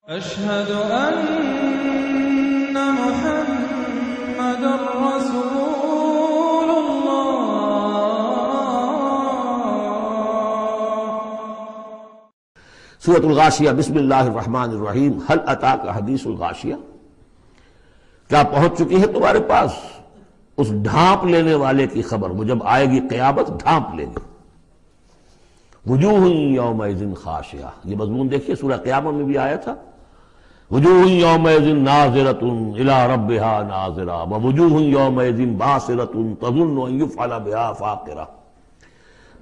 أشهد أن محمد رسول الله۔ سورۃ الغاشیہ۔ بسم اللہ الرحمن الرحیم۔ هل اتاک حدیث الغاشیہ؟ کیا پہنچ چکی ہے تمہارے پاس اس ڈھانپ لینے والے کی خبر؟ وہ جب آئے گی قیامت ڈھانپ لے گی۔ وجوہ یومئذ خاشعہ، یہ مضمون دیکھیے سورہ قیامت میں بھی آیا تھا۔ وجوہ یومئذ ناظرۃ الی ربہا ناظرہ ووجوہ یومئذ باسرۃ تظن ان یفعل بہا فاقرہ۔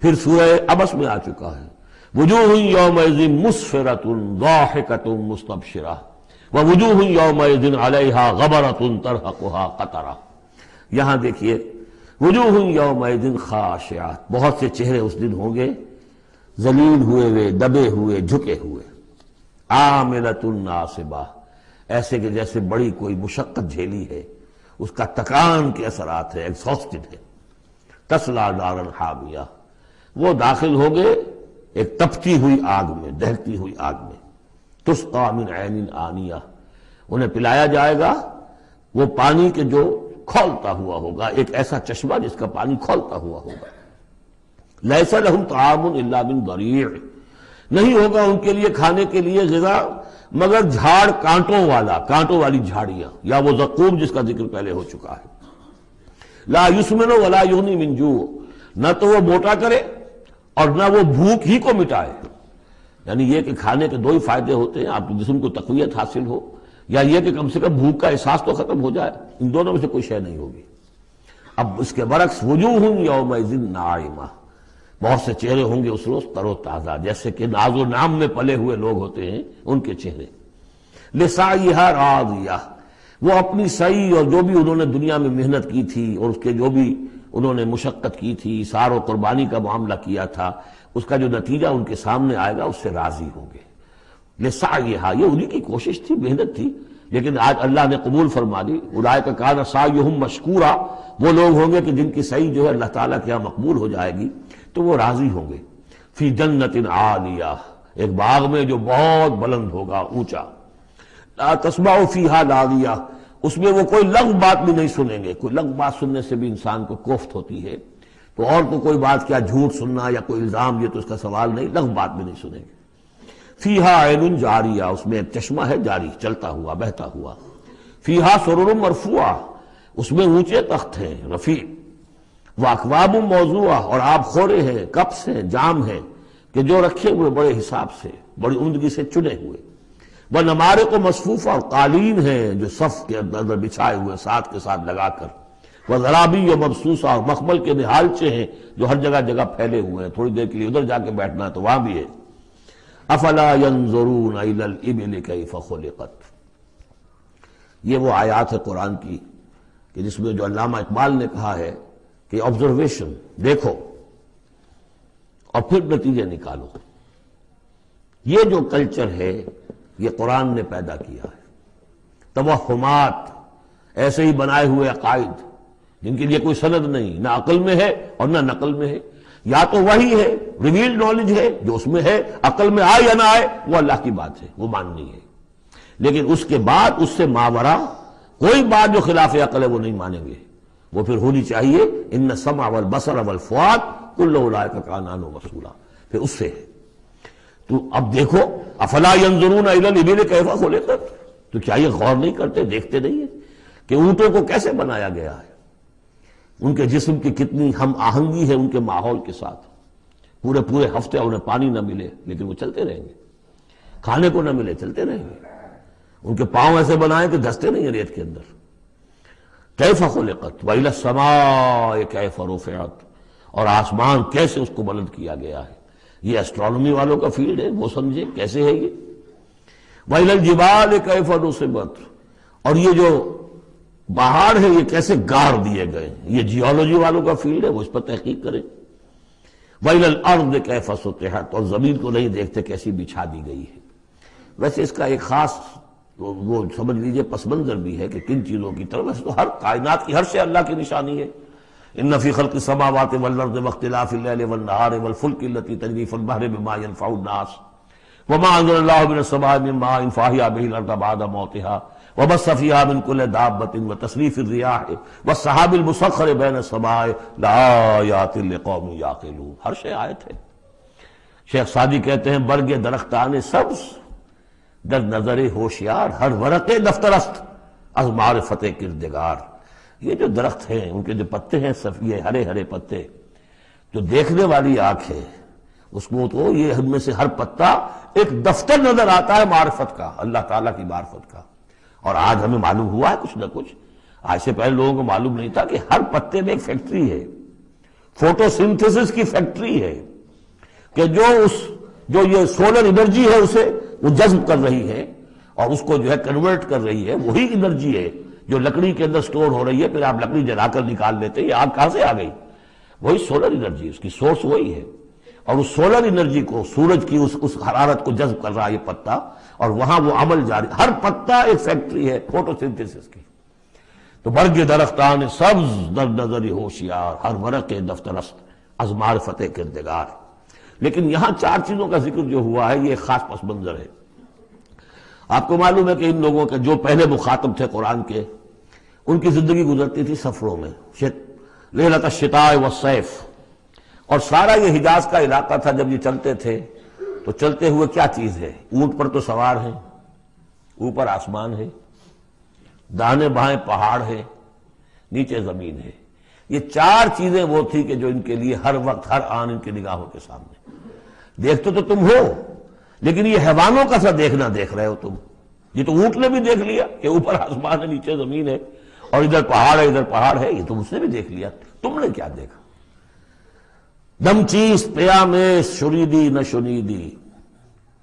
پھر سورہ عبس میں آ چکا ہے وجوہ یومئذ مسفرۃ ضاحکۃ مستبشرہ ووجوہ یومئذ علیہا غبرۃ ترہقہا قطرہ۔ یہاں دیکھیے وجوہ یومئذ خاشعہ، بہت سے چہرے اس دن ہوں گے ذلیل ہوئے دبے ہوئے جھکے ہوئے، عاملۃ ناصبہ، ایسے کہ جیسے بڑی کوئی مشقت جھیلی ہے، اس کا تکان کے اثرات ہے، ایگزاسٹڈ ہے۔ تصلی نارا حامیہ، وہ داخل ہوں گے ایک تپتی ہوئی آگ میں، دہتی ہوئی آگ میں۔ تسقی من عین آنیہ، انہیں پلایا جائے گا وہ پانی کے جو کھولتا ہوا ہوگا، ایک ایسا چشمہ جس کا پانی کھولتا ہوا ہوگا۔ لیس لہم طعام الا من ضریع، نہیں ہوگا ان کے لیے کھانے کے لیے غذا مگر جھاڑ کانٹوں والی جھاڑیاں، یا وہ زقوم جس کا ذکر پہلے ہو چکا ہے۔ لا یسمن ولا یغنی من جوع، نہ تو وہ موٹا کرے اور نہ وہ بھوک ہی کو مٹائے۔ یعنی یہ کہ کھانے کے دو ہی فائدے ہوتے ہیں، آپ کے جسم کو تقویت حاصل ہو، یا یہ کہ کم سے کم بھوک کا احساس تو ختم ہو جائے۔ ان دونوں میں سے کوئی شے نہیں ہوگی۔ اب اس کے برعکس وجوہ یومئذ ناعمہ، بہت سے چہرے ہوں گے اس روز تر و تازہ، جیسے کہ ناز و نام میں پلے ہوئے لوگ ہوتے ہیں ان کے چہرے۔ لسعیہا راضیہ، وہ اپنی سعی اور جو بھی انہوں نے دنیا میں محنت کی تھی اور اس کے جو بھی انہوں نے مشقت کی تھی، اثار و قربانی کا معاملہ کیا تھا، اس کا جو نتیجہ ان کے سامنے آئے گا اس سے راضی ہوں گے۔ لسعیہا، یہ انہی کی کوشش تھی، محنت تھی، لیکن آج اللہ نے قبول فرما دی۔ اولئک کان سعیہم مشکورا، وہ لوگ ہوں گے کہ جن کی سعی جو ہے اللہ تعالیٰ کے یہاں مقبول ہو جائے گی تو وہ راضی ہوں گے۔ فی جنت عالیہ، ایک باغ میں جو بہت بلند ہوگا، اونچا۔ لا تسمع فیہا لاغیہ، اس میں وہ کوئی لغو بات بھی نہیں سنیں گے۔ کوئی لغو بات سننے سے بھی انسان کو کوفت ہوتی ہے، تو اور تو کوئی بات کیا، جھوٹ سننا یا کوئی الزام، یہ تو اس کا سوال نہیں، لغو بات بھی نہیں سنیں گے۔ فیہا عین جاریہ، اس میں ایک چشمہ ہے جاری، چلتا ہوا بہتا ہوا۔ فیہا سرر مرفوعہ، اس میں اونچے تخت ہیں رفیع۔ واکواب موضوعہ، اور آب خورے ہیں، کپس ہیں، جام ہیں کہ جو رکھے ہوئے بڑے حساب سے، بڑی عمدگی سے چنے ہوئے۔ وہ نمارق مصفوفہ، اور قالین ہیں جو صف کے اندر بچھائے ہوئے ساتھ کے ساتھ لگا کر۔ وہ ذرابی مبسوسہ، اور مخمل کے نہالچے ہیں جو ہر جگہ پھیلے ہوئے ہیں، تھوڑی دیر کے لیے ادھر جا کے بیٹھنا ہے تو وہاں بھی ہے۔ افلا ينظرون الى الابل كيف خلقت، یہ وہ آیات ہے قرآن کی کہ جس میں جو علامہ اقبال نے کہا ہے کہ آبزرویشن، دیکھو اور پھر نتیجے نکالو۔ یہ جو کلچر ہے یہ قرآن نے پیدا کیا ہے۔ توہمات، ایسے ہی بنائے ہوئے عقائد جن کے لیے کوئی سند نہیں، نہ عقل میں ہے اور نہ نقل میں ہے۔ یا تو وہی ہے، ریویلڈ نالج ہے جو اس میں ہے، عقل میں آئے یا نہ آئے وہ اللہ کی بات ہے، وہ ماننی ہے۔ لیکن اس کے بعد اس سے ماورا کوئی بات جو خلاف عقل ہے وہ نہیں مانیں گے۔ وہ پھر ہونی چاہیے ان السمع والبصر والفؤاد کل اولئک کان عنہ مسئولا، پھر اس سے ہے۔ تو اب دیکھو افلا ینظرون الی الابل کیف خلقت، تو کیا یہ غور نہیں کرتے، دیکھتے نہیں ہیں کہ اونٹوں کو کیسے بنایا گیا ہے، ان کے جسم کی کتنی ہم آہنگی ہے ان کے ماحول کے ساتھ۔ پورے ہفتے انہیں پانی نہ ملے لیکن وہ چلتے رہیں گے، کھانے کو نہ ملے چلتے رہیں گے۔ ان کے پاؤں ایسے بنائے کہ دھستے نہیں ہیں ریت کے اندر۔ کیف خلقت وإلی السماء کیف رفعت، اور آسمان کیسے اس کو بلند کیا گیا ہے۔ یہ اسٹرانومی والوں کا فیلڈ ہے، وہ سمجھے کیسے ہے یہ۔ وإلی الجبال کیف نصبت، اور یہ جو پہاڑ ہے یہ کیسے گاڑ دیے گئے، یہ جیولوجی والوں کا فیلڈ ہے، وہ اس پر تحقیق کریں۔ وإلی الأرض کیف سطحت، اور زمین کو نہیں دیکھتے کیسی بچھا دی گئی ہے۔ ویسے اس کا ایک خاص وہ سمجھ لیجئے پس منظر بھی ہے کہ کن چیزوں کی طرف، ویسے تو ہر کائنات کی ہر شے اللہ کی نشانی ہے۔ ان فی خلق السماوات والارض واختلاف اللیل والنہار والفلک التی تجری فی البحر بما ینفع الناس وما انزل اللہ من السماء من ماء فاحیا به الارض بعد موتها وبث فيها من كل دابة وتصريف الرياح والسحاب المسخر بين السماء لآيات لقوم يعقلون. ہر شے آیت ہے. شیخ سعدی کہتے ہیں برگ درختان سبز در نظر ہوشیار ہر ورق دفترست از معرفت کردگار. یہ جو درخت ہیں ان کے جو پتے ہیں یہ ہرے ہرے پتے، جو دیکھنے والی آنکھ ہے اس کو تو یہ ان میں سے ہر پتا ایک دفتر نظر آتا ہے معرفت کا، اللہ تعالیٰ کی معرفت کا. اور آج ہمیں معلوم ہوا ہے کچھ نہ کچھ. آج سے پہلے لوگوں کو معلوم نہیں تھا کہ ہر پتے میں ایک فیکٹری ہے، فوٹو سنتھسس کی فیکٹری ہے، کہ جو یہ سولر انرجی ہے اسے وہ جذب کر رہی ہے اور اس کو جو ہے کنورٹ کر رہی ہے. وہی انرجی ہے جو لکڑی کے اندر سٹور ہو رہی ہے، پھر آپ لکڑی جلا کر نکال لیتے ہیں. یہ آگ کہاں سے آ گئی؟ وہی سولر انرجی، اس کی سورس وہی ہے. اور اس سولر انرجی کو، سورج کی اس حرارت کو جذب کر رہا ہے یہ پتا، اور وہاں وہ عمل جاری. ہر پتا ایک فیکٹری ہے فوٹو سنتھسس کی. تو برگ درختان سبز در نظر ہوشیار ہر ورق دفترست از معرفت کردگار. لیکن یہاں چار چیزوں کا ذکر جو ہوا ہے یہ ایک خاص پس منظر ہے. آپ کو معلوم ہے کہ ان لوگوں کے جو پہلے مخاطب تھے قرآن کے، ان کی زندگی گزرتی تھی سفروں میں، لیلۃ الشتاء والصیف. اور سارا یہ حجاز کا علاقہ تھا جب یہ چلتے تھے تو چلتے ہوئے کیا چیز ہے؟ اونٹ پر تو سوار ہیں، اوپر آسمان ہے، دانے بائیں پہاڑ ہے، نیچے زمین ہے. یہ چار چیزیں وہ تھی کہ جو ان کے لیے ہر وقت ہر آن ان کی نگاہوں کے سامنے. دیکھتے تو تم ہو لیکن یہ حیوانوں کا سا دیکھنا دیکھ رہے ہو تم. یہ تو اونٹ نے بھی دیکھ لیا کہ اوپر آسمان ہے نیچے زمین ہے اور ادھر پہاڑ ہے ادھر پہاڑ ہے، یہ تو اس نے بھی دیکھ لیا. تم نے کیا دیکھا؟ دم چیز پیام شریدی نہ شنیدی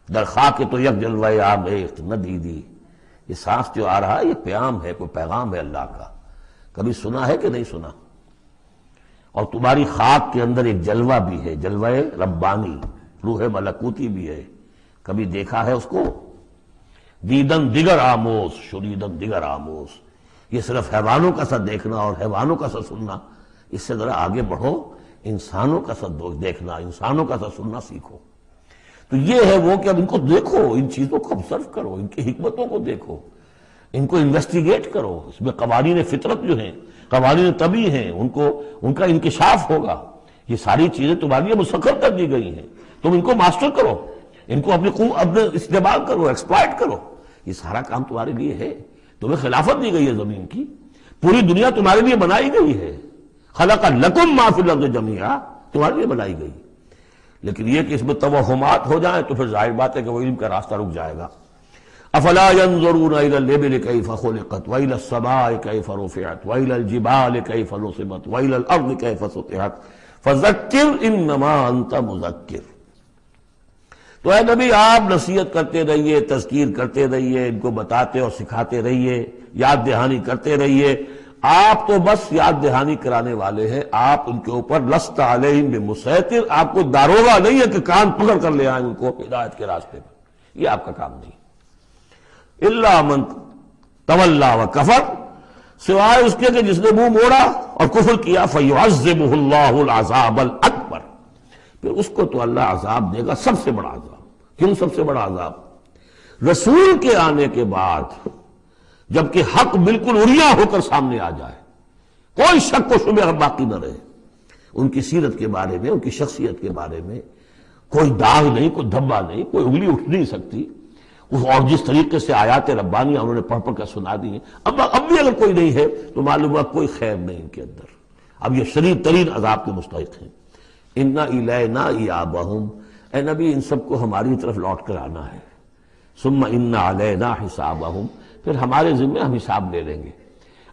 در خاک تو یک جلوہ آمیخت نہ دیدی. یہ سانس جو آ رہا ہے یہ پیام ہے، کوئی پیغام ہے اللہ کا. کبھی سنا ہے کہ نہیں سنا؟ اور تمہاری خاک کے اندر ایک جلوہ بھی ہے، جلوہ ربانی، روح ملکوتی بھی ہے. کبھی دیکھا ہے اس کو؟ دیدن دیگر آموز شریدن دیگر آموز. یہ صرف حیوانوں کا سا دیکھنا اور حیوانوں کا سا سننا. اس سے ذرا آگے بڑھو، انسانوں کا سا دیکھنا، انسانوں کا سا سننا سیکھو. تو یہ ہے وہ کہ اب ان کو دیکھو، ان چیزوں کو آبزرو کرو، ان کی حکمتوں کو دیکھو، ان کو انویسٹیگیٹ کرو. اس میں قوانین فطرت جو ہیں، قوانین طبی ہیں، ان کا انکشاف ہوگا. یہ ساری چیزیں تمہارے لیے مسخر کر دی گئی ہیں، تم ان کو ماسٹر کرو، ان کو اپنے استعمال کرو، ایکسپلائٹ کرو. یہ سارا کام تمہارے لیے ہے. تمہیں خلافت دی گئی ہے زمین کی، پوری دنیا تمہارے لیے بنائی گئی ہے. خلق لکم ما فی الارض جمیعا، تمہارے لیے بنائی گئی. لیکن یہ کہ اس میں توہمات ہو جائیں تو پھر ظاہر بات ہے کہ وہ علم کا راستہ رک جائے گا. افلا ينظرون الى الابل كيف خلقت والى السماء كيف رفعت والى الجبال كيف نصبت والى الارض كيف سطحت فذكر انما انت مذکر. تو اے نبی آپ نصیحت کرتے رہیے، تذکیر کرتے رہیے، ان کو بتاتے اور سکھاتے رہیے، یاد دہانی کرتے رہیے. آپ تو بس یاد دہانی کرانے والے ہیں، آپ ان کے اوپر لست علیہم بمسیطر. آپ کو داروغہ نہیں ہے کہ کان پکڑ کر لے آئیں ان کو ہدایت کے راستے پر. یہ آپ کا کام نہیں. الا من تولا وکفر، سوائے اس کے کہ جس نے منہ موڑا اور کفر کیا. فیعذبہ اللہ العذاب الاکبر، پھر اس کو تو اللہ عذاب دے گا، سب سے بڑا عذاب. کیوں سب سے بڑا عذاب؟ رسول کے آنے کے بعد جبکہ حق بالکل عریاں ہو کر سامنے آ جائے، کوئی شک و شبہ باقی نہ رہے، ان کی سیرت کے بارے میں، ان کی شخصیت کے بارے میں کوئی داغ نہیں، کوئی دھبا نہیں، کوئی انگلی اٹھ نہیں سکتی. اور جس طریقے سے آیات ربانیہ انہوں نے پڑھ پڑھ کر سنا دی ہیں، اب بھی اگر کوئی نہیں ہے تو معلوم ہوا کوئی خیر نہیں ان کے اندر. اب یہ شدید ترین عذاب کے مستحق ہیں. اِنَّ إِلَيْنَا إِيَابَهُمْ، اے نبی ان سب کو ہماری طرف لوٹ کر آنا ہے. ثُمَّ إِنَّ عَلَيْنَا حِسَابَهُمْ، پھر ہمارے ذمے ہم حساب لے لیں گے.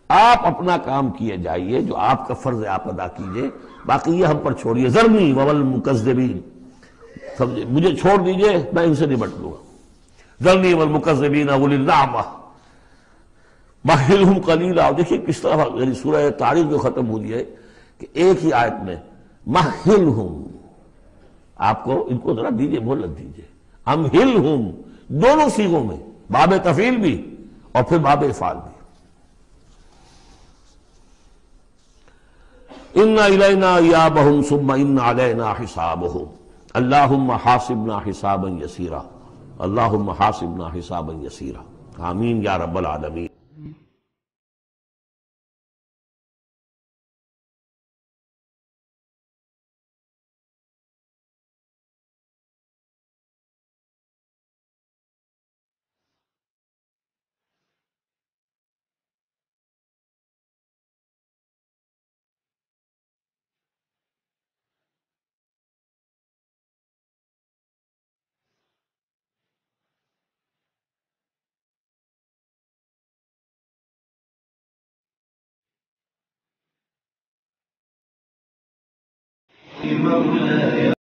آپ اپنا کام کیے جائیے، جو آپ کا فرض آپ ادا کیجئے، باقی یہ ہم پر چھوڑیے. ذرنی والمکذبین، مجھے چھوڑ دیجئے، میں ان سے نمٹ لوں گا. ذرنی والمکذبین اولی النعمہ مہلہم قلیلا. اور دیکھیے کس طرح سورہ تاریخ جو ختم ہوئی ہے کہ ایک ہی آیت میں مہلہم، آپ کو ان کو ذرا دیجئے، مہلت دیجئے. امہلہم دونوں صیغوں میں، باب تفعیل بھی اور پھر باب افعال بھی. ان الینا ایابہم ثم ان علینا حسابہم اللہم حاسبنا حسابا یسیرا. اللہم حاسبنا حسابا یسیرا، آمین یا رب العالمین۔ مولاي